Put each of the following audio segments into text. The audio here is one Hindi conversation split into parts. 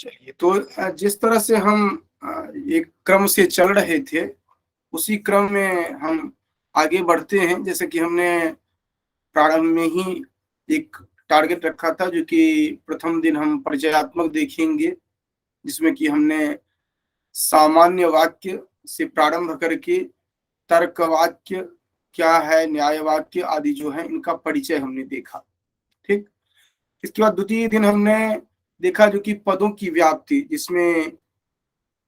चलिए, तो जिस तरह से हम एक क्रम से चल रहे थे, उसी क्रम में हम आगे बढ़ते हैं। जैसे कि हमने प्रारंभ में ही एक टारगेट रखा था, जो कि प्रथम दिन हम परिचयात्मक देखेंगे, जिसमें कि हमने सामान्य वाक्य से प्रारंभ करके तर्क वाक्य क्या है, न्याय वाक्य आदि जो है, इनका परिचय हमने देखा। ठीक। इसके बाद द्वितीय दिन हमने देखा जो कि पदों की व्याप्ति, जिसमें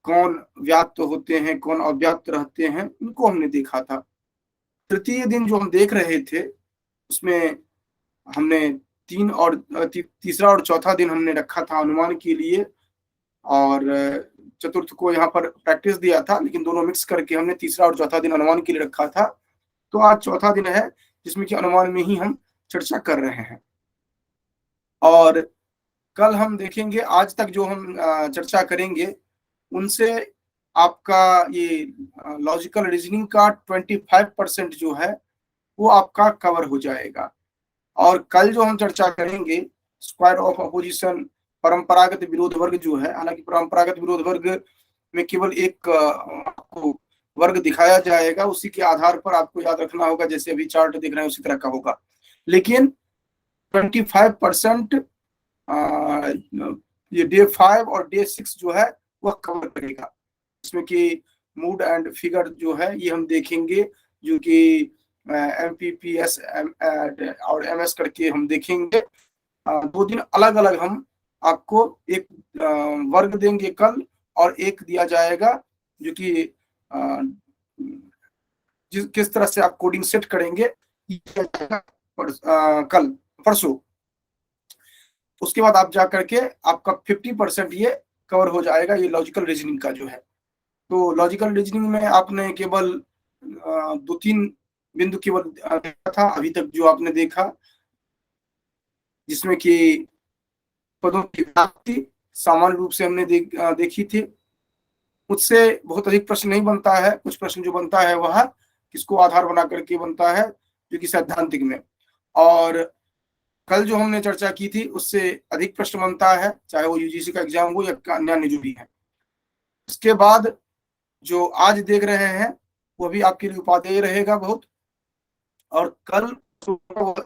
कौन व्याप्त होते हैं, कौन अव्याप्त रहते हैं, इनको हमने देखा था। तृतीय दिन जो हम देख रहे थे, उसमें हमने तीसरा और चौथा दिन हमने रखा था अनुमान के लिए, और चतुर्थ को यहाँ पर प्रैक्टिस दिया था, लेकिन दोनों मिक्स करके हमने तीसरा और चौथा दिन अनुमान के लिए रखा था। तो आज चौथा दिन है, जिसमें कि अनुमान में ही हम चर्चा कर रहे हैं। और कल हम देखेंगे, आज तक जो हम चर्चा करेंगे, उनसे आपका ये लॉजिकल रीजनिंग का 25% जो है वो आपका कवर हो जाएगा। और कल जो हम चर्चा करेंगे, स्क्वायर ऑफ अपोजिशन, परंपरागत विरोध वर्ग जो है, हालांकि परंपरागत विरोध वर्ग में केवल एक आपको वर्ग दिखाया जाएगा, उसी के आधार पर आपको याद रखना होगा, जैसे अभी चार्ट देख रहे हैं उसी तरह का होगा। लेकिन 25% ये डे 5 और डे 6 जो है वह कवर करेगा। इसमें कि मूड एंड फिगर जो है ये हम देखेंगे, जो कि MPPS और MS करके हम देखेंगे। 2 दिन अलग अलग हम आपको एक वर्ग देंगे कल, और एक दिया जाएगा जो कि किस तरह से आप कोडिंग सेट करेंगे कल परसों। उसके बाद आप जा करके आपका 50% ये कवर हो जाएगा, ये लॉजिकल रीजनिंग का जो है। तो लॉजिकल रीजनिंग में आपने केवल 2-3 बिंदु केवल देखा था अभी तक जो आपने देखा, जिसमें कि पदों की व्याप्ति सामान्य रूप से हमने देखी थी। मुझसे बहुत अधिक प्रश्न नहीं बनता है, कुछ प्रश्न जो बनता है वह किसको आधार बना करके बनता है, जो कि सैद्धांतिक में। और कल जो हमने चर्चा की थी उससे अधिक प्रश्न बनता है, चाहे वो UGC का एग्जाम हो या अन्य जो भी है। इसके बाद जो आज देख रहे हैं वो भी आपके लिए उपादेय रहेगा बहुत, और कल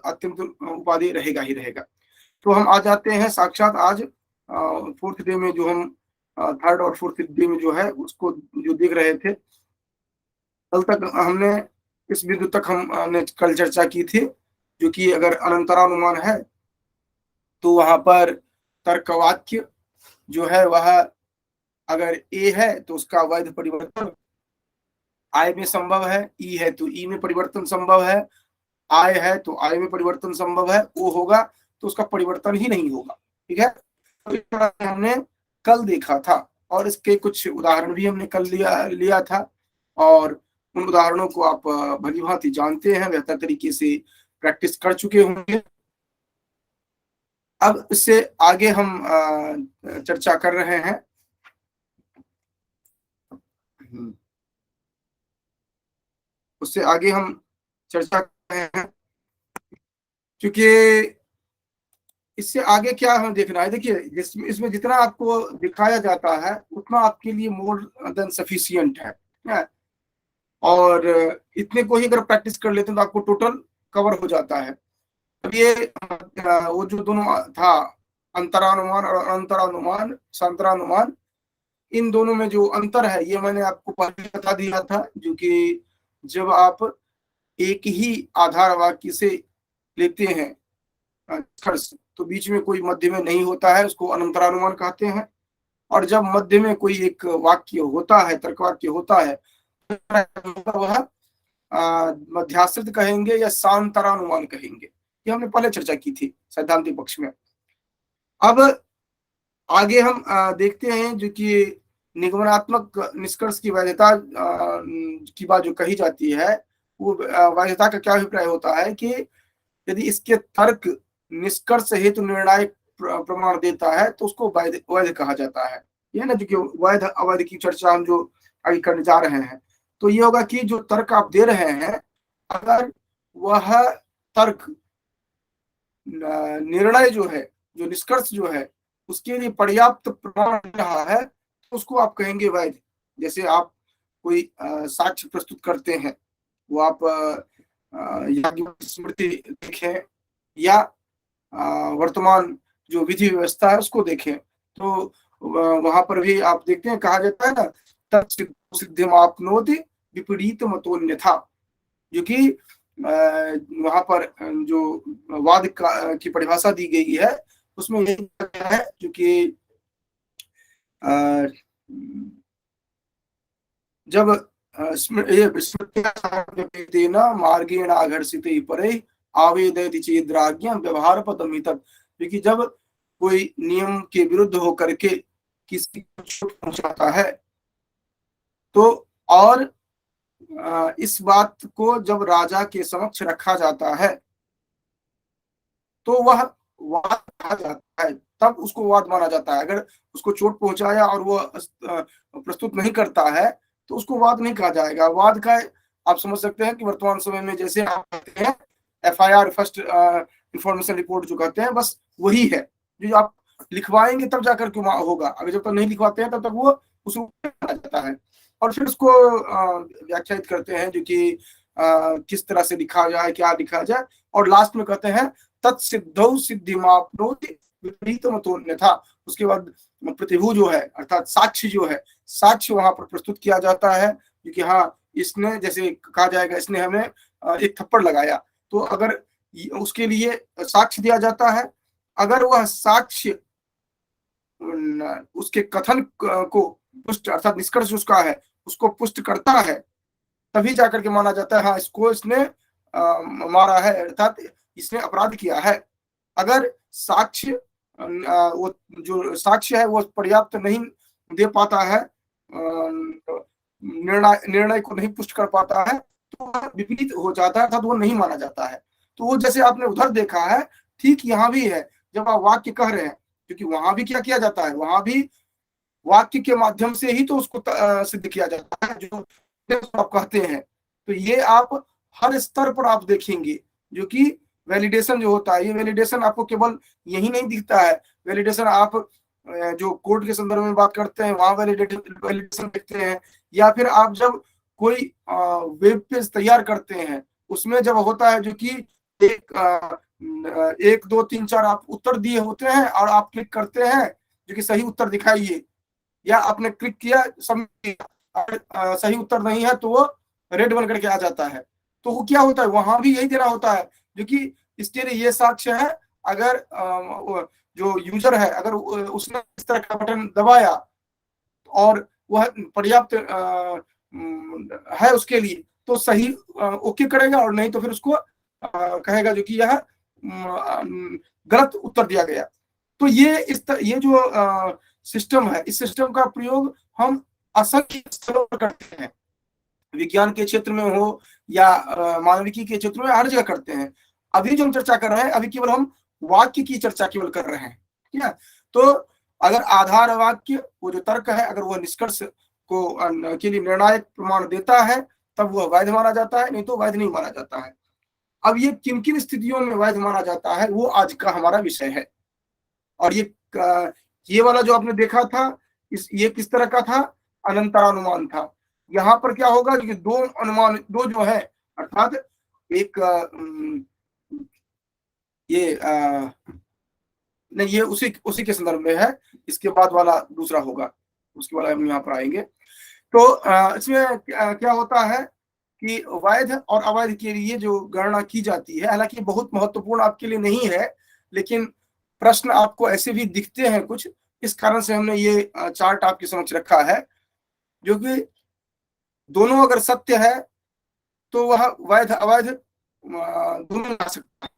अत्यंत उपादेय रहेगा ही रहेगा। तो हम आ जाते हैं साक्षात आज 4th डे में, जो हम 3rd और 4th डे में जो है उसको जो देख रहे थे। कल तक हमने इस बिंदु तक हमने कल चर्चा की थी, जो कि अगर अनंतरानुमान है तो वहां पर तर्कवाक्य जो है वह अगर A है तो उसका वैध परिवर्तन I में संभव है, E है तो E में परिवर्तन संभव है, I है तो I में परिवर्तन संभव है, O होगा तो उसका परिवर्तन ही नहीं होगा। ठीक है, तो इस तरह से हमने कल देखा था, और इसके कुछ उदाहरण भी हमने कल लिया था, और उन उदाहरणों को आप भली भांति जानते हैं, बेहतर तरीके से प्रैक्टिस कर चुके होंगे। अब इससे आगे हम चर्चा कर रहे हैं। उससे आगे हम चर्चा कर रहे हैं, क्योंकि इससे आगे क्या हमें देखना है। देखिए, इसमें जितना आपको दिखाया जाता है उतना आपके लिए मोर देन सफिशियंट है, और इतने को ही अगर प्रैक्टिस कर लेते हैं तो आपको टोटल कवर हो जाता है। अब ये वो जो दोनों था, अंतरानुमान और अंतरानुमान, सांतरानुमान, इन दोनों में जो अंतर है ये मैंने आपको पहले बता दिया था, जो कि जब आप एक ही आधार वाक्य से लेते हैं तो बीच में कोई मध्य में नहीं होता है, उसको अनंतरानुमान कहते हैं। और जब मध्य में कोई एक वाक्य होता है, तर्क वाक्य होता है, वह मध्याश्रित कहेंगे या सांतरानुमान कहेंगे। ये हमने पहले चर्चा की थी सैद्धांतिक पक्ष में। अब आगे हम देखते हैं, जो कि निगमनात्मक निष्कर्ष की वैधता की बात जो कही जाती है, वो वैधता का क्या अभिप्राय होता है कि यदि इसके तर्क निष्कर्ष हेतु निर्णायक प्रमाण देता है तो उसको वैध कहा जाता है। यह ना, जो कि वैध अवैध की चर्चा हम जो आगे करने जा रहे हैं, तो ये होगा कि जो तर्क आप दे रहे हैं, अगर वह तर्क निर्णय जो है, जो निष्कर्ष जो है, उसके लिए पर्याप्त प्रमाण रहा है तो उसको आप कहेंगे वैध। जैसे आप कोई साक्ष्य प्रस्तुत करते हैं, वो आप याज्ञवल्क्य स्मृति देखें या वर्तमान जो विधि व्यवस्था है उसको देखें, तो वहां पर भी आप देखते हैं, कहा जाता है ना, तत्सिद्धिम आपनोति विपरीत मतोन्यथा, जो कि वहां पर जो वाद की परिभाषा दी गई है उसमें यही है, जो कि जब स्मृतिन मार्गेण आघर्षित परे आवेदयति चेद्राज्ञा व्यवहार पदम ही तक, क्योंकि जब कोई नियम के विरुद्ध होकर के किसी को चोट पहुंचाता है तो, और इस बात को जब राजा के समक्ष रखा जाता है तो वह वाद कहा जाता है, तब उसको वाद माना जाता है। अगर उसको चोट पहुंचाया और वो प्रस्तुत नहीं करता है तो उसको वाद नहीं कहा जाएगा। वाद का आप समझ सकते हैं कि वर्तमान समय में जैसे आप कहते हैं FIR, फर्स्ट इंफॉर्मेशन रिपोर्ट जो कहते हैं, बस वही है जो आप लिखवाएंगे तब जाकर के होगा। अगर जब तक नहीं लिखवाते हैं तब तक वो उसको माना जाता है। और फिर उसको व्याख्यायित करते हैं जो कि किस तरह से लिखा जाए, क्या लिखा जाए, और लास्ट में कहते हैं तत्सिद्धौ सिद्धिमाप्नोति विपरीतमतोन्यथा। उसके बाद प्रतिभू जो है अर्थात साक्ष्य जो है, साक्ष्य वहां पर प्रस्तुत किया जाता है, क्योंकि हाँ इसने, जैसे कहा जाएगा इसने हमें एक थप्पड़ लगाया, तो अगर उसके लिए साक्ष्य दिया जाता है, अगर वह साक्ष्य उसके कथन को पुष्ट अर्थात निष्कर्ष उसका है उसको पुष्ट करता है, तभी जाकर के माना जाता है हाँ इसको इसने मारा है, अर्थात इसने अपराध किया है। अगर साक्ष्य वो जो साक्ष्य है वो पर्याप्त नहीं दे पाता है, निर्णय को नहीं पुष्ट कर पाता है, तो विपरीत हो जाता है, अर्थात वो नहीं माना जाता है। तो वो जैसे आपने उधर देखा है, ठीक यहाँ भी है। जब आप वाक्य कह रहे हैं, क्योंकि वहां भी क्या किया जाता है, वहां भी वाक्य के माध्यम से ही तो उसको सिद्ध किया जाता है जो आप कहते हैं। तो ये आप हर स्तर पर आप देखेंगे, जो कि वैलिडेशन जो होता है, ये वैलिडेशन आपको केवल यही नहीं दिखता है। वैलिडेशन आप जो कोर्ट के संदर्भ में बात करते हैं वहां वैलिडेशन देखते हैं, या फिर आप जब कोई वेब पेज तैयार करते हैं उसमें जब होता है जो कि एक दो तीन चार आप उत्तर दिए होते हैं और आप क्लिक करते हैं जो कि सही उत्तर दिखाइए, या आपने क्लिक किया सही उत्तर नहीं है तो वो रेड बन करके आ जाता है। तो वो क्या होता है, वहां भी यही देना होता है, जो कि इसके लिए ये साक्ष्य है। अगर जो यूजर है अगर उसने इस तरह का बटन दबाया और वह पर्याप्त है उसके लिए तो सही ओके करेगा, और नहीं तो फिर उसको कहेगा जो कि यह गलत उत्तर दिया गया। तो ये जो सिस्टम है, इस सिस्टम का प्रयोग हम असंख्य स्थलों पर करते हैं, विज्ञान के क्षेत्र में हो या मानविकी के क्षेत्र में, हर जगह करते हैं। अभी जो हम चर्चा कर रहे हैं, अभी केवल हम वाक्य की चर्चा केवल कर रहे हैं, ठीक है। तो अगर आधार वाक्य, वो जो तर्क है, अगर वह निष्कर्ष को के लिए निर्णायक प्रमाण देता है तब वह वैध माना जाता है, नहीं तो वैध नहीं माना जाता है। अब ये किन किन स्थितियों में वैध माना जाता है वो आज का हमारा विषय है। और ये वाला जो आपने देखा था, ये किस तरह का था, अनंतरानुमान था। यहाँ पर क्या होगा कि दो अनुमान, दो जो है, अर्थात एक ये नहीं, ये उसी के संदर्भ में है, इसके बाद वाला दूसरा होगा, उसके वाला हम यहाँ पर आएंगे। तो इसमें क्या होता है कि वैध और अवैध के लिए जो गणना की जाती है, हालांकि बहुत महत्वपूर्ण आपके लिए नहीं है, लेकिन प्रश्न आपको ऐसे भी दिखते हैं कुछ, इस कारण से हमने ये चार्ट आपके समक्ष रखा है, जो कि दोनों अगर सत्य है तो वह वैध अवैध दोनों आ सकता है।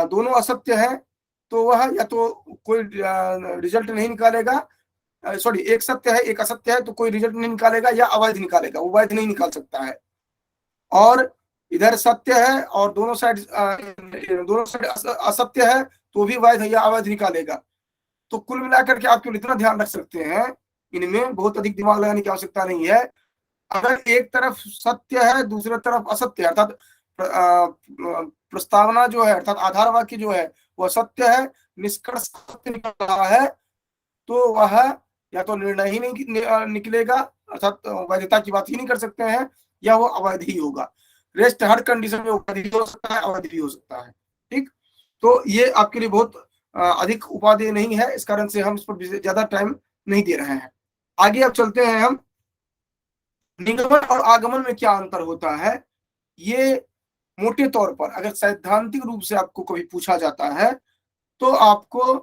दोनों असत्य है तो वह या तो कोई रिजल्ट नहीं निकालेगा, सॉरी, एक सत्य है एक असत्य है तो कोई रिजल्ट नहीं निकालेगा, या अवैध निकालेगा, वो वैध नहीं निकाल सकता है। और इधर सत्य है और दोनों साइड असत्य है तो भी वैध या अवैध निकालेगा। तो कुल मिलाकर के आप केवल इतना ध्यान रख सकते हैं, इनमें बहुत अधिक दिमाग लगाने की आवश्यकता नहीं है। अगर एक तरफ सत्य है दूसरी तरफ असत्य है, अर्थात प्रस्तावना जो है अर्थात आधार वाक्य जो है वह सत्य है, निष्कर्ष सत्य निकल रहा है तो वह या तो निर्णय ही नहीं निकलेगा, अर्थात वैधता की बात ही नहीं कर सकते हैं, या वो अवैध ही होगा। रेस्ट हर कंडीशन में वैध भी हो सकता है, अवैध भी हो सकता है। ठीक, तो ये आपके लिए बहुत अधिक उपादेय नहीं है, इस कारण से हम इस पर ज्यादा टाइम नहीं दे रहे हैं। आगे अब चलते हैं हम, निगमन और आगमन में क्या अंतर होता है। ये मोटे तौर पर अगर सैद्धांतिक रूप से आपको कभी पूछा जाता है तो आपको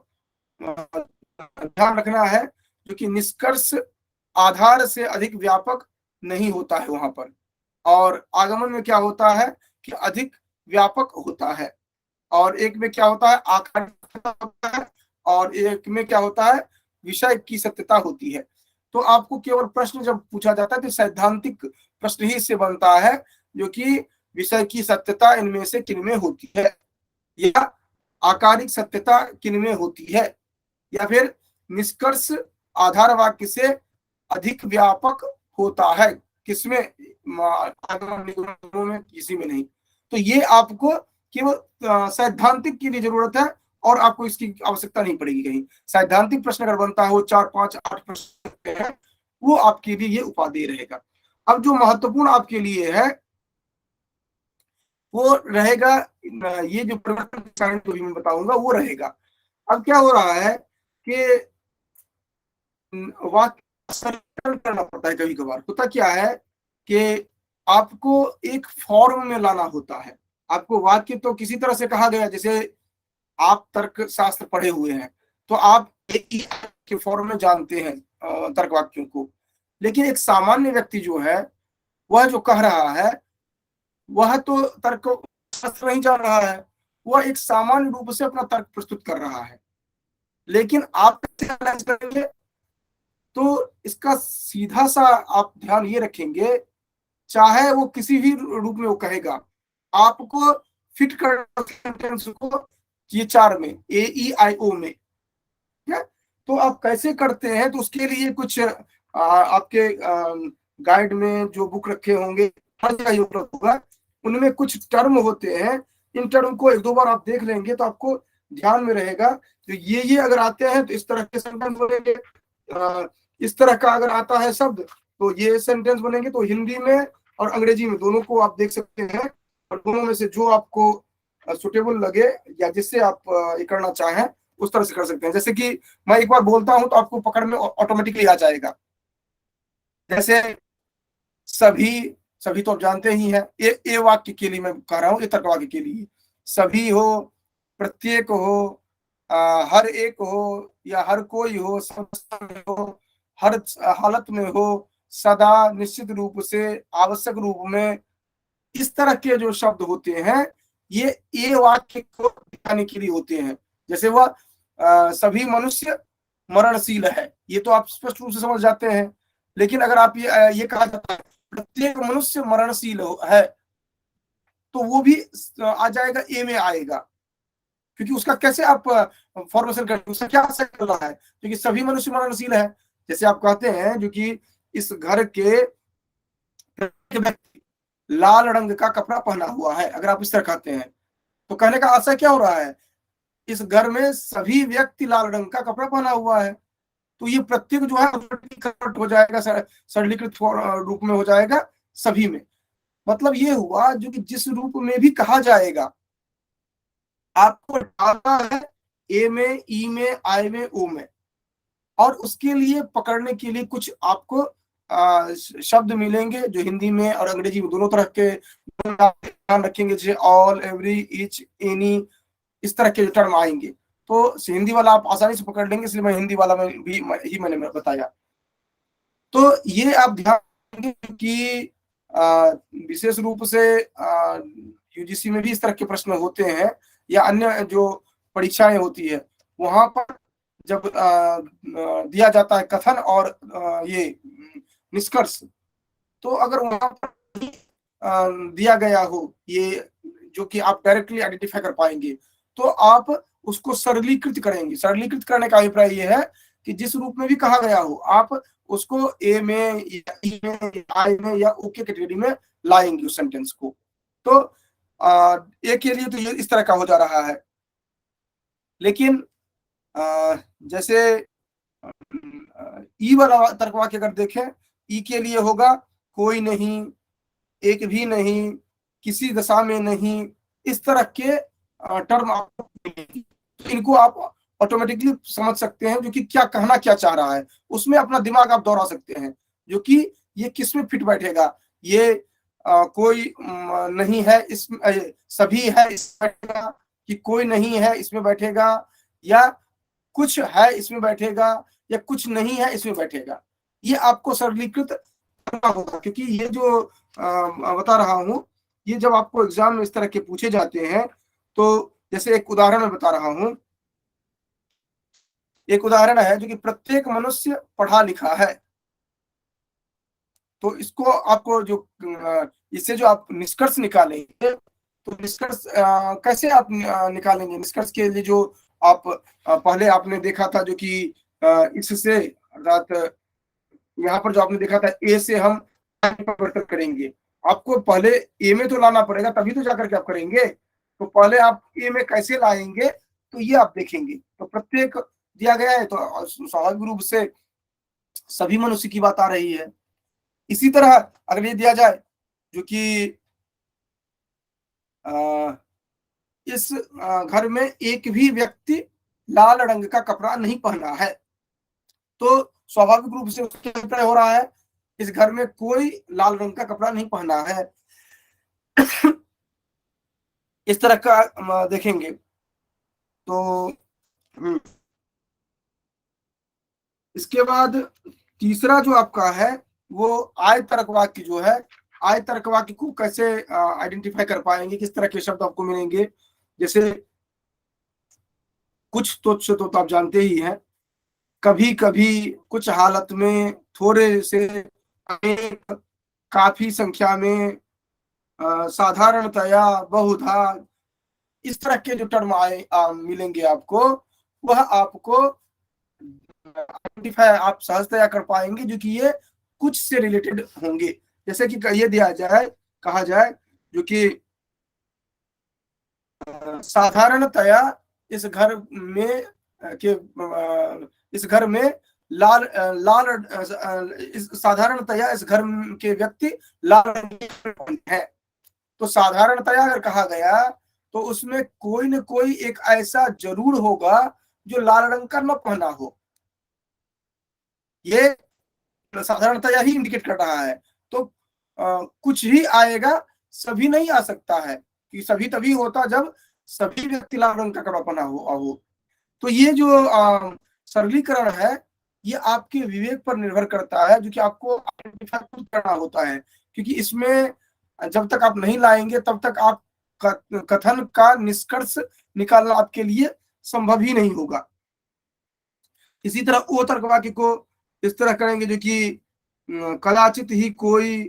ध्यान रखना है, जो कि निष्कर्ष आधार से अधिक व्यापक नहीं होता है वहां पर, और आगमन में क्या होता है कि अधिक व्यापक होता है। और एक में क्या होता है, आकार होता है, और एक में क्या होता है, विषय की सत्यता होती है। तो आपको केवल प्रश्न जब पूछा जाता है तो सैद्धांतिक प्रश्न ही इससे बनता है, जो कि विषय की सत्यता इनमें से किनमें होती है, या आकारिक सत्यता किनमें होती है, या फिर निष्कर्ष आधार वाक्य से अधिक व्यापक होता है, किसमें, आगमन निगमनों में, किसी में नहीं। तो ये आपको केवल सैद्धांतिक के लिए जरूरत है, और आपको इसकी आवश्यकता नहीं पड़ेगी कहीं। सैद्धांतिक प्रश्न अगर बनता है वो 4, 5, 8 प्रश्न है, वो आपके लिए ये उपादेय रहेगा। अब जो महत्वपूर्ण आपके लिए है वो रहेगा, ये जो परिवर्तन जो भी मैं बताऊंगा वो रहेगा। अब क्या हो रहा है कि वाक्य संकलन करना पड़ता है, कभी कभार होता क्या है कि आपको एक फॉर्म में लाना होता है। आपको वाक्य तो किसी तरह से कहा गया, जैसे आप तर्क शास्त्र पढ़े हुए हैं तो आप एक ही के फॉर्म में जानते हैं तर्क वाक्यों को, लेकिन एक सामान्य व्यक्ति जो है वह जो कह रहा है वह तो तर्क शास्त्र नहीं जान रहा है, वह एक सामान्य रूप से अपना तर्क प्रस्तुत कर रहा है। लेकिन आप एनालाइज करेंगे तो इसका सीधा सा आप ध्यान ये रखेंगे, चाहे वो किसी भी रूप में वो कहेगा, आपको फिट करना सेंटेंस को ये 4 में, AEIO में, क्या तो आप कैसे करते हैं, तो उसके लिए कुछ आपके गाइड में जो बुक रखे होंगे हर जगह उपलब्ध होगा, उनमें कुछ टर्म होते हैं। इन टर्म को 1-2 बार आप देख लेंगे तो आपको ध्यान में रहेगा, तो ये अगर आते हैं तो इस तरह के सेंटेंस बनेंगे, इस तरह का अगर आता है शब्द तो ये सेंटेंस बनेंगे। तो हिंदी में और अंग्रेजी में दोनों को आप देख सकते हैं, और दोनों में से जो आपको सुटेबल लगे या जिससे आप ये करना चाहें उस तरह से कर सकते हैं। जैसे कि मैं एक बार बोलता हूं तो आपको पकड़ में ऑटोमेटिकली आ जाएगा। जैसे सभी, सभी तो आप जानते ही हैं, ये वाक्य के लिए मैं कह रहा हूं, ये तर्क वाक्य के लिए, सभी हो, प्रत्येक हो, हर एक हो, या हर कोई हो, समस्त हो, हर हालत में हो, सदा, निश्चित रूप से, आवश्यक रूप में, इस तरह के जो शब्द होते हैं ये वाक्य को दिखाने के लिए होते हैं। जैसे वह सभी मनुष्य मरणशील है, ये तो आप स्पष्ट रूप से समझ जाते हैं। लेकिन अगर आप ये कहा जाता है प्रत्येक मनुष्य मरणशील है, तो वो भी आ जाएगा, ए में आएगा, क्योंकि उसका कैसे आप फॉर्मेशन करते, उसका क्या असर कर रहा है, क्योंकि सभी मनुष्य मरणशील है। जैसे आप कहते हैं जो कि इस घर के व्यक्ति लाल रंग का कपड़ा पहना हुआ है, अगर आप इस तरह कहते हैं तो कहने का आशय क्या हो रहा है, इस घर में सभी व्यक्ति लाल रंग का कपड़ा पहना हुआ है। तो ये प्रत्येक जो है कन्वर्ट हो जाएगा, सरलीकृत रूप में हो जाएगा सभी में। मतलब ये हुआ जो कि जिस रूप में भी कहा जाएगा आपको डालना है, ए में, ई में, आई में, ओ में, और उसके लिए पकड़ने के लिए कुछ आपको शब्द मिलेंगे जो हिंदी में और अंग्रेजी में दोनों तरह के ध्यान रखेंगे, जैसे ऑल, एवरी, ईच, एनी, इस तरह के टर्म आएंगे। तो हिंदी वाला आप आसानी से पकड़ लेंगे, इसलिए मैं हिंदी वाला में भी मैंने बताया। तो ये आप ध्यान रखेंगे कि विशेष रूप से यूजीसी में भी इस तरह के प्रश्न होते हैं, या अन्य जो परीक्षाएं होती है वहां पर जब दिया जाता है कथन और ये निष्कर्ष, तो अगर वहां पर दिया गया हो ये जो कि आप डायरेक्टली आइडेंटिफाई कर पाएंगे, तो आप उसको सरलीकृत करेंगे। सरलीकृत करने का अभिप्राय ये है कि जिस रूप में भी कहा गया हो आप उसको ए में, ई में, आई में या ओ के कैटेगरी में लाएंगे उस सेंटेंस को। तो ए के लिए तो ये इस तरह का हो जा रहा है। लेकिन जैसे ई वाला तर्क वाक्य अगर देखें, ई के लिए होगा कोई नहीं, एक भी नहीं, किसी दशा में नहीं, इस तरह के टर्म आपको मिलेंगे। तो इनको आप ऑटोमेटिकली समझ सकते हैं जो कि क्या कहना क्या चाह रहा है, उसमें अपना दिमाग आप दौड़ा सकते हैं जो कि ये किस में फिट बैठेगा। ये कोई नहीं है इस सभी है इसमें बैठेगा, कि कोई नहीं है इसमें बैठेगा, या कुछ है इसमें बैठेगा, या कुछ नहीं है इसमें बैठेगा। ये आपको सरलीकृत करना होगा, क्योंकि ये जो बता रहा हूं, ये जब आपको एग्जाम में इस तरह के पूछे जाते हैं, तो जैसे एक उदाहरण मैं बता रहा हूं, एक उदाहरण है जो कि प्रत्येक मनुष्य पढ़ा लिखा है। तो इसको आपको जो इससे जो आप निष्कर्ष निकालेंगे, तो निष्कर्ष कैसे आप निकालेंगे? निष्कर्ष के लिए जो आप पहले आपने देखा था जो कि इससे अर्थात यहाँ पर जो आपने देखा था ए से हम परिवर्तन करेंगे, आपको पहले ए में तो लाना पड़ेगा, तभी तो जाकर के आप करेंगे। तो पहले आप ए में कैसे लाएंगे, तो ये आप देखेंगे। तो प्रत्येक दिया गया है, तो स्वाभाविक रूप से सभी मनुष्य की बात आ रही है। इसी तरह अगर ये दिया जाए जो कि इस घर में एक भी व्यक्ति लाल रंग का कपड़ा नहीं पहना है, तो स्वाभाविक रूप से उसके अभिप्राय हो रहा है इस घर में कोई लाल रंग का कपड़ा नहीं पहना है। इस तरह का देखेंगे। तो इसके बाद तीसरा जो आपका है वो आय तर्क वाक्य जो है, आय तर्क वाक्य को कैसे आइडेंटिफाई कर पाएंगे, किस तरह के शब्द आपको मिलेंगे। जैसे कुछ तो आप जानते ही हैं, कभी कभी, कुछ हालत में, थोड़े से, अनेक, काफी संख्या में, साधारणतया, बहुधा, इस तरह के जो टर्म मिलेंगे आपको, वह आपको आइडेंटिफाई आप सहजतया कर पाएंगे जो कि ये कुछ से रिलेटेड होंगे। जैसे कि ये दिया जाए, कहा जाए जो कि साधारणतया इस घर में के इस घर में लाल साधारणतया इस घर के व्यक्ति लाल रंग के हैं। तो साधारणतया अगर कहा गया तो उसमें कोई न कोई एक ऐसा जरूर होगा जो लाल रंग का न पहना हो। ये साधारणतया ही इंडिकेट कर रहा है। तो कुछ ही आएगा, सभी नहीं आ सकता है, कि सभी तभी होता जब सभी व्यक्ति लाल रंग का कपड़ा पहना हो। तो ये जो सरलीकरण है, ये आपके विवेक पर निर्भर करता है, जो कि आपको आइडेंटिफाई खुद करना होता है, क्योंकि इसमें जब तक आप नहीं लाएंगे तब तक आप कथन का निष्कर्ष निकालना आपके लिए संभव ही नहीं होगा। इसी तरह ओ तर्क वाक्य को इस तरह करेंगे जो कि कदाचित ही कोई,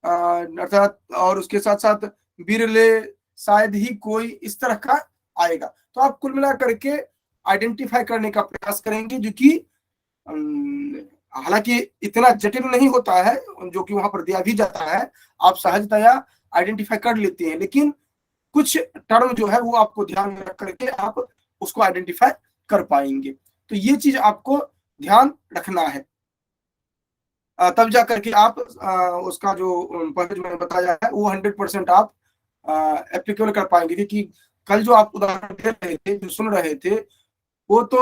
अर्थात, और उसके साथ साथ बिरले, शायद ही कोई, इस तरह का आएगा। तो आप कुल मिला करके आइडेंटिफाई करने का प्रयास करेंगे, जो कि हालांकि इतना जटिल नहीं होता है जो कि वहां पर दिया भी जाता है, आप सहजतया आइडेंटिफाई कर लेते हैं, लेकिन कुछ टर्म जो है वो आपको ध्यान में रख करके आप उसको आइडेंटिफाई कर पाएंगे। तो ये चीज आपको ध्यान रखना है, तब जा करके आप उसका जो पहले जो मैंने बताया है वो 100% आप एप्लीकेबल कर पाएंगे। क्योंकि कल जो आप उदाहरण दे रहे थे, जो सुन रहे थे, वो तो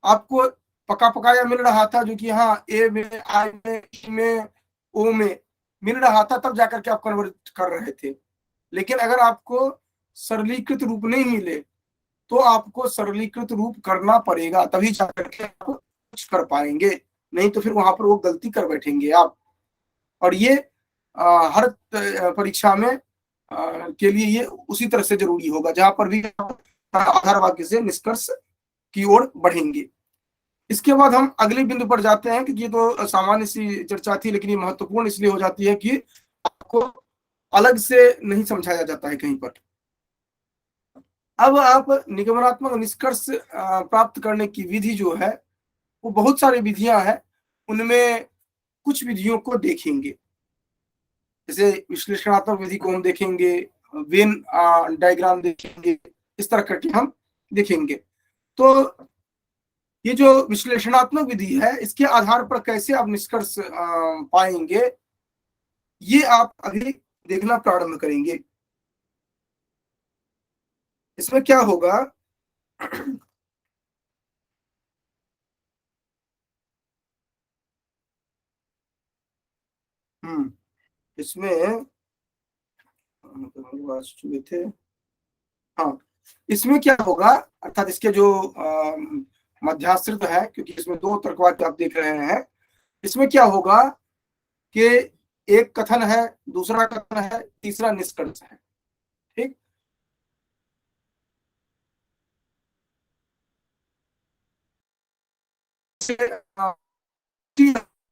आपको पका पकाया मिल रहा था, जो कि हाँ ए में, आई में, ई में, ओ में मिल रहा था, तब जाकर के आप कन्वर्ट कर रहे थे। लेकिन अगर आपको सरलीकृत रूप नहीं मिले तो आपको सरलीकृत रूप करना पड़ेगा, तभी जाकर के आप कुछ कर पाएंगे, नहीं तो फिर वहां पर वो गलती कर बैठेंगे आप। और ये हर परीक्षा में के लिए ये उसी तरह से जरूरी होगा, जहां पर भी आधार वाक्य से निष्कर्ष की ओर बढ़ेंगे। इसके बाद हम अगले बिंदु पर जाते हैं, क्योंकि ये तो सामान्य सी चर्चा थी, लेकिन ये महत्वपूर्ण इसलिए हो जाती है कि आपको अलग से नहीं समझाया जाता है कहीं पर। अब आप निगमनात्मक निष्कर्ष प्राप्त करने की विधि जो है, वो बहुत सारी विधियां हैं, उनमें कुछ विधियों को देखेंगे। जैसे विश्लेषणात्मक विधि को हम देखेंगे, वेन डायग्राम देखेंगे, इस तरह करके हम देखेंगे। तो ये जो विश्लेषणात्मक विधि है, इसके आधार पर कैसे आप निष्कर्ष पाएंगे, ये आप अभी देखना प्रारंभ करेंगे। इसमें क्या होगा, इसमें थे, हाँ, इसमें क्या होगा, अर्थात इसके जो मध्याश्रित है, क्योंकि इसमें दो तर्कवाक्य आप देख रहे हैं, इसमें क्या होगा कि एक कथन है, दूसरा कथन है, तीसरा निष्कर्ष है। ठीक,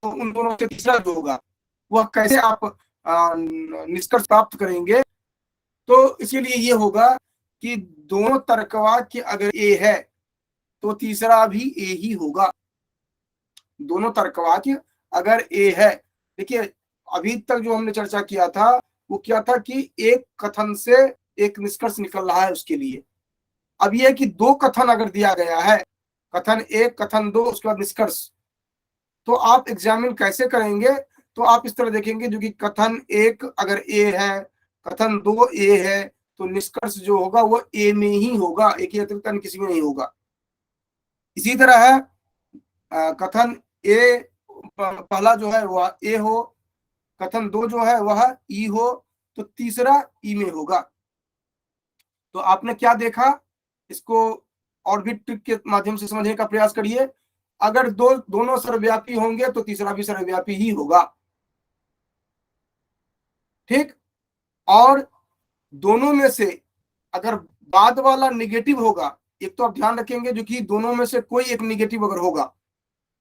उन दोनों से तीसरा जो होगा वह कैसे आप निष्कर्ष प्राप्त करेंगे। तो इसीलिए ये होगा कि दोनों तर्कवाक्य अगर ए है तो तीसरा भी ए ही होगा। दोनों तर्कवाक्य अगर ए है, देखिए अभी तक जो हमने चर्चा किया था वो क्या था कि एक कथन से एक निष्कर्ष निकल रहा है उसके लिए। अब यह कि दो कथन अगर दिया गया है, कथन एक, कथन दो, उसके बाद निष्कर्ष, तो आप एग्जामिन कैसे करेंगे, तो आप इस तरह देखेंगे जो कि कथन एक अगर ए है, कथन दो ए है, तो निष्कर्ष जो होगा वो ए में ही होगा, एक ही अतिरिक्त अन्य किसी में नहीं होगा। इसी तरह है कथन ए पहला जो है वह ए हो, कथन दो जो है वह ई हो, तो तीसरा ई में होगा। तो आपने क्या देखा, इसको और भी ट्रिक के माध्यम से समझने का प्रयास करिए। अगर दोनों सर्वव्यापी होंगे तो तीसरा भी सर्वव्यापी ही होगा। ठीक, और दोनों में से अगर बाद वाला निगेटिव होगा, एक तो आप ध्यान रखेंगे जो कि दोनों में से कोई एक निगेटिव अगर होगा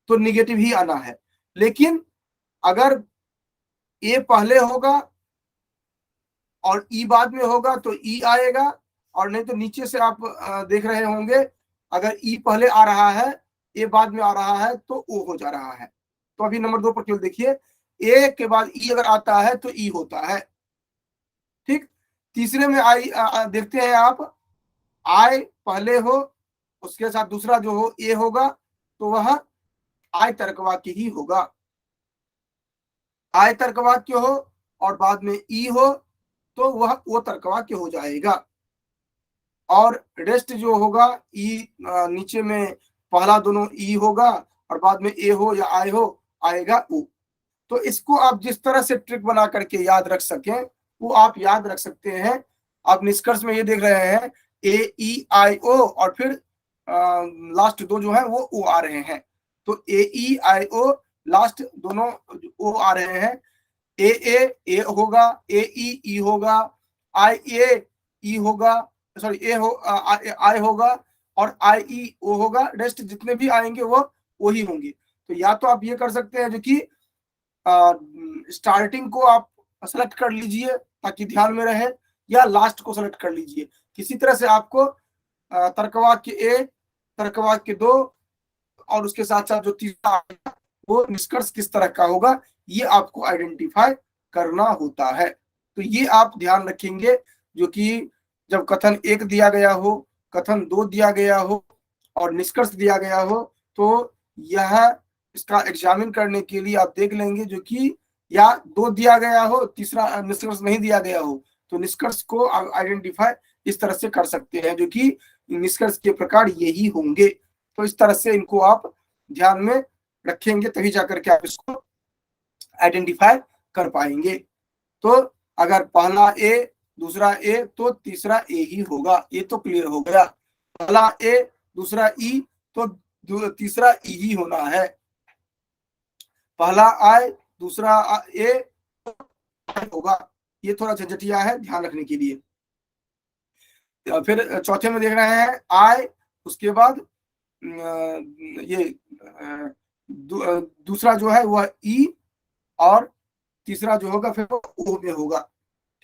तो निगेटिव ही आना है, लेकिन अगर ए पहले होगा और ई बाद में होगा तो ई आएगा, और नहीं तो नीचे से आप देख रहे होंगे अगर ई पहले आ रहा है, ए बाद में आ रहा है, तो ओ हो जा रहा है। तो अभी नंबर 2 पर केवल देखिए, ए के बाद ई अगर आता है तो ई होता है। ठीक, तीसरे में आई देखते हैं आप, आई पहले हो, उसके साथ दूसरा जो हो ए होगा, तो वह आई तर्कवाक्य ही होगा। आई तर्कवाक्य हो और बाद में ई हो तो वह वो तर्कवाक्य हो जाएगा। और रेस्ट जो होगा ई नीचे में पहला दोनों ई होगा और बाद में ए हो या आई हो, आएगा ओ। तो इसको आप जिस तरह से ट्रिक बना करके याद रख सकें वो आप याद रख सकते हैं। आप निष्कर्ष में ये देख रहे हैं ए ई आई ओ और फिर लास्ट दो जो है वो ओ आ रहे हैं, तो ए ई आई ओ लास्ट दोनों ओ आ रहे हैं। ए होगा, ए ई होगा, आई ई होगा, सॉरी ए हो आई होगा और आई ई ओ होगा, रेस्ट जितने भी आएंगे वो वही होंगे। तो या तो आप ये कर सकते हैं जो कि स्टार्टिंग को आप सेलेक्ट कर लीजिए ताकि ध्यान में रहे, या लास्ट को सेलेक्ट कर लीजिए। किसी तरह से आपको तर्कवाक्य ए, तर्कवाक्य दो और उसके साथ साथ जो तीसरा वो निष्कर्ष किस तरह का होगा ये आपको आइडेंटिफाई करना होता है। तो ये आप ध्यान रखेंगे जो कि जब कथन एक दिया गया हो, कथन दो दिया गया हो और निष्कर्ष दिया गया हो, तो यह इसका एग्जामिन करने के लिए आप देख लेंगे जो कि या दो दिया गया हो, तीसरा निष्कर्ष नहीं दिया गया हो, तो निष्कर्ष को आइडेंटिफाई इस तरह से कर सकते हैं जो कि निष्कर्ष के प्रकार यही होंगे। तो इस तरह से इनको आप ध्यान में रखेंगे तभी जाकर के आप इसको आइडेंटिफाई कर पाएंगे। तो अगर पहला ए दूसरा ए तो तीसरा ए ही होगा, ये तो क्लियर हो गया। पहला ए दूसरा ई तो तीसरा ई ही होना है। पहला आई दूसरा ए होगा, ये थोड़ा झंझटिया है ध्यान रखने के लिए। फिर चौथे में देख रहे हैं आई, उसके बाद ये दूसरा जो है वह ई और तीसरा जो होगा फिर वो ओ में होगा।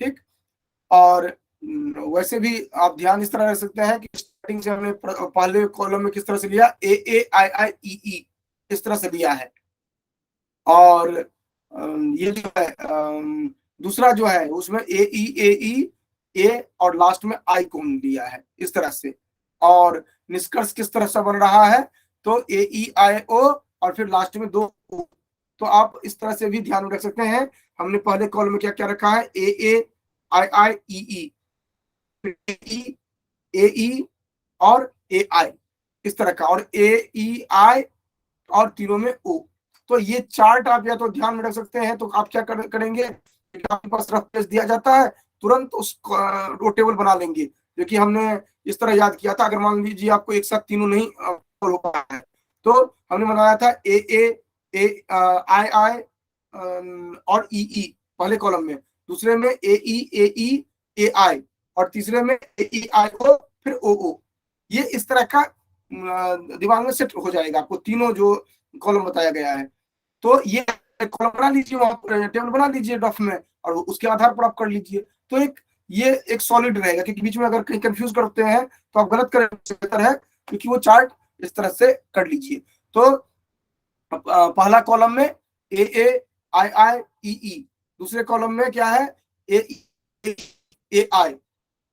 ठीक, और वैसे भी आप ध्यान इस तरह रख सकते हैं कि स्टार्टिंग से हमने पहले कॉलम में किस तरह से लिया, ए आई आई ई इस तरह से लिया है, और ये जो है दूसरा जो है उसमें ए और लास्ट में आई को लिया है इस तरह से। और निष्कर्ष किस तरह से बन रहा है, तो AEIO और फिर लास्ट में 2 O। तो आप इस तरह से भी ध्यान में रख सकते हैं। हमने पहले कॉलम में क्या क्या रखा है, AAIIEE, AE और AI इस तरह का, और AEI और तीनों में O। तो ये चार्ट आप या तो ध्यान में रख सकते हैं। तो आप क्या करेंगे, आपके पास रफ पेज दिया जाता है, तुरंत उस वो टेबल बना लेंगे, जो कि हमने इस तरह याद किया था। अगर मान लीजिए आपको एक साथ तीनों नहीं हो पा है, तो हमने बनाया था AI और EE पहले कॉलम में, दूसरे में AE AI और तीसरे में AEIO फिर OO। ये इस तरह का दिमाग में सेट हो जाएगा आपको, तीनों जो कॉलम बताया गया है। तो ये कॉलम बना लीजिए, वहां पर टेबल बना लीजिए डॉफ में, और उसके आधार पर आप कर लीजिए। तो ये एक सॉलिड रहेगा, क्योंकि बीच में अगर कहीं कंफ्यूज करते हैं तो आप गलत करें, बेहतर है क्योंकि वो चार्ट इस तरह से कर लीजिए। तो पहला कॉलम में AAIIEE, दूसरे कॉलम में क्या है AEAI,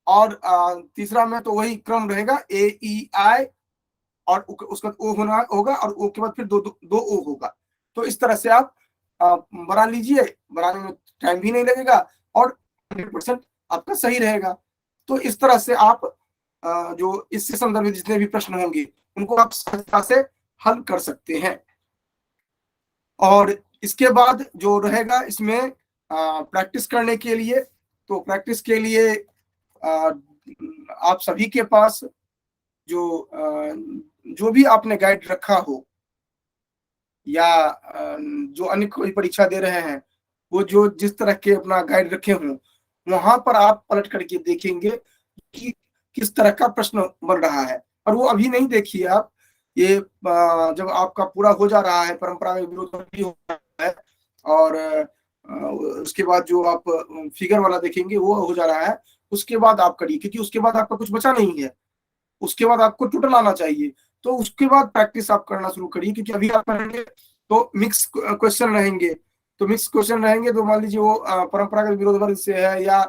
और तीसरा में तो वही क्रम रहेगा AEI और उसका O होना होगा, और O के बाद फिर दो O होगा। तो इस तरह से आप बना लीजिए, बनाने में टाइम भी नहीं लगेगा और 100% आपका सही रहेगा। तो इस तरह से आप जो इससे संदर्भित जितने भी प्रश्न होंगे उनको आप सरलता से हल कर सकते हैं। और इसके बाद जो रहेगा इसमें प्रैक्टिस करने के लिए, तो प्रैक्टिस के लिए आप सभी के पास जो भी आपने गाइड रखा हो, या जो अन्य कोई परीक्षा दे रहे हैं, वो जो जिस तरह के अपना गाइड रखे हों, वहां पर आप पलट करके देखेंगे कि किस तरह का प्रश्न बन रहा है। और वो अभी नहीं देखिए आप, ये जब आपका पूरा हो जा रहा है, परंपरा में विरोध भी हो रहा है, और उसके बाद जो आप फिगर वाला देखेंगे वो हो जा रहा है, उसके बाद आप करिए, क्योंकि उसके बाद आपका कुछ बचा नहीं है। उसके बाद आपको टोटल आना चाहिए, तो उसके बाद प्रैक्टिस आप करना शुरू करिए। क्योंकि अभी आप करेंगे तो मिक्स क्वेश्चन रहेंगे, तो मिक्स क्वेश्चन रहेंगे, तो मान लीजिए वो परंपरागत विरोध वर्ग से है या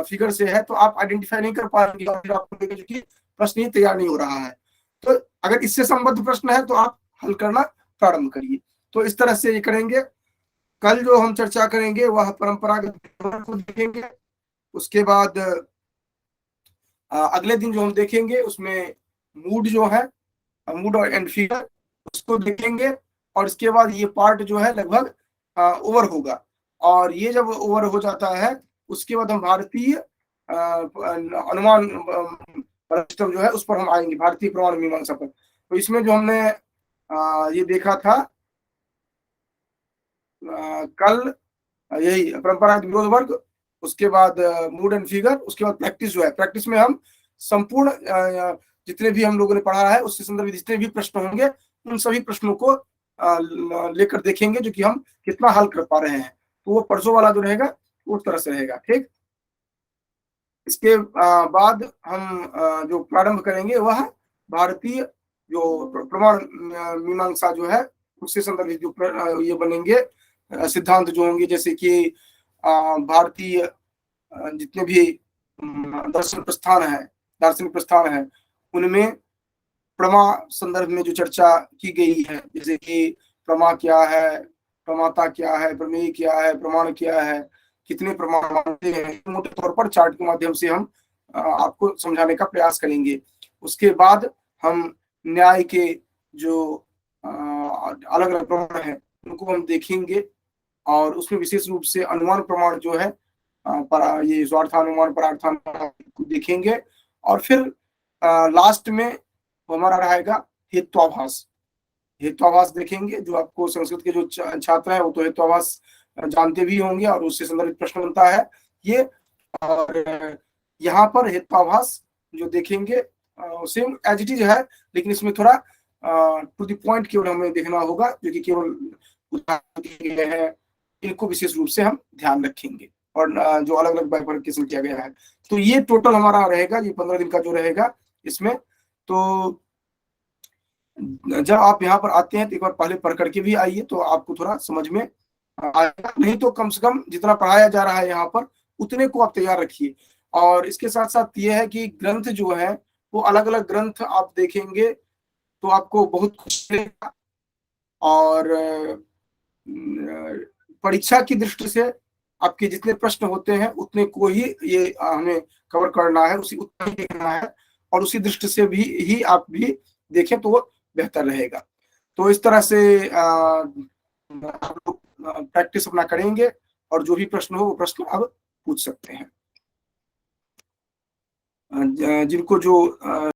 फिगर से है, तो आप आइडेंटिफाई नहीं कर पाएंगे, और फिर आपको क्योंकि प्रश्न ही तैयार नहीं हो रहा है। तो अगर इससे संबद्ध प्रश्न है तो आप हल करना प्रारंभ करिए। तो इस तरह से ये करेंगे। कल जो हम चर्चा करेंगे वह परंपरागत को देखेंगे। उसके बाद अगले दिन जो हम देखेंगे उसमें मूड जो है, मूड और एंड फिगर, उसको देखेंगे। और इसके बाद ये पार्ट जो है लगभग ओवर होगा, और ये जब ओवर हो जाता है उसके बाद हम भारतीय अनुमान सिस्टम जो है उस पर हम आएंगे, भारतीय प्रमाण मीमांसा पर। तो इसमें जो हमने ये देखा था कल, यही परंपरागत विरोध वर्ग, उसके बाद मूड एंड फिगर, उसके बाद प्रैक्टिस जो है, प्रैक्टिस में हम संपूर्ण जितने भी हम लोगों ने पढ़ा है उससे संदर्भित जितने भी प्रश्न होंगे उन सभी प्रश्नों को लेकर देखेंगे, जो कि हम कितना हल कर पा रहे हैं। तो वो परसों वाला जो रहेगा उस तरह से रहेगा, ठीक। इसके बाद हम जो प्रारंभ करेंगे वह भारतीय जो प्रमाण मीमांसा जो है उससे संदर्भित जो ये बनेंगे सिद्धांत जो होंगे, जैसे कि भारतीय जितने भी दार्शनिक प्रस्थान है उनमें प्रमा संदर्भ में जो चर्चा की गई है, जैसे कि प्रमा क्या है, प्रमाता क्या है, प्रमेय क्या है, प्रमाण क्या है, कितने प्रमाण मानते हैं, मोटे तौर पर चार्ट के माध्यम से हम आपको समझाने का प्रयास करेंगे। उसके बाद हम न्याय के जो अलग अलग प्रमाण हैं उनको हम देखेंगे, और उसमें विशेष रूप से अनुमान प्रमाण जो है ये स्वार्थानुमान, परार्थानुमान को देखेंगे। और फिर लास्ट में हमारा रहेगा हेत्वाभास। हेत्वाभास देखेंगे, जो आपको संस्कृत के जो छात्र हैं वो तो हेत्वाभास जानते भी होंगे और उससे संदर्भित प्रश्न बनता है ये। और यहाँ पर हेत्वाभास जो देखेंगे सेम एज इट इज है, लेकिन इसमें थोड़ा टू द पॉइंट केवल हमें देखना होगा, जो कि केवल उदाहरण दिए गए हैं, इनको विशेष रूप से हम ध्यान रखेंगे, और जो अलग अलग बाइफरकेशन किया गया है। तो ये टोटल हमारा रहेगा, ये 15 दिन का जो रहेगा इसमें। तो जब आप यहाँ पर आते हैं तो एक बार पहले पढ़ करके भी आइए, तो आपको थोड़ा समझ में आएगा। नहीं तो कम से कम जितना पढ़ाया जा रहा है यहाँ पर उतने को आप तैयार रखिए। और इसके साथ साथ ये है कि ग्रंथ जो है वो अलग अलग ग्रंथ आप देखेंगे तो आपको बहुत खुशी मिलेगा। और परीक्षा की दृष्टि से आपके जितने प्रश्न होते हैं उतने को ही ये हमें कवर करना है, उसी उतना ही देखना है, और उसी दृष्टि से भी ही आप भी देखें तो वो बेहतर रहेगा। तो इस तरह से आप लोग प्रैक्टिस अपना करेंगे और जो भी प्रश्न हो वो प्रश्न अब पूछ सकते हैं। जिनको जो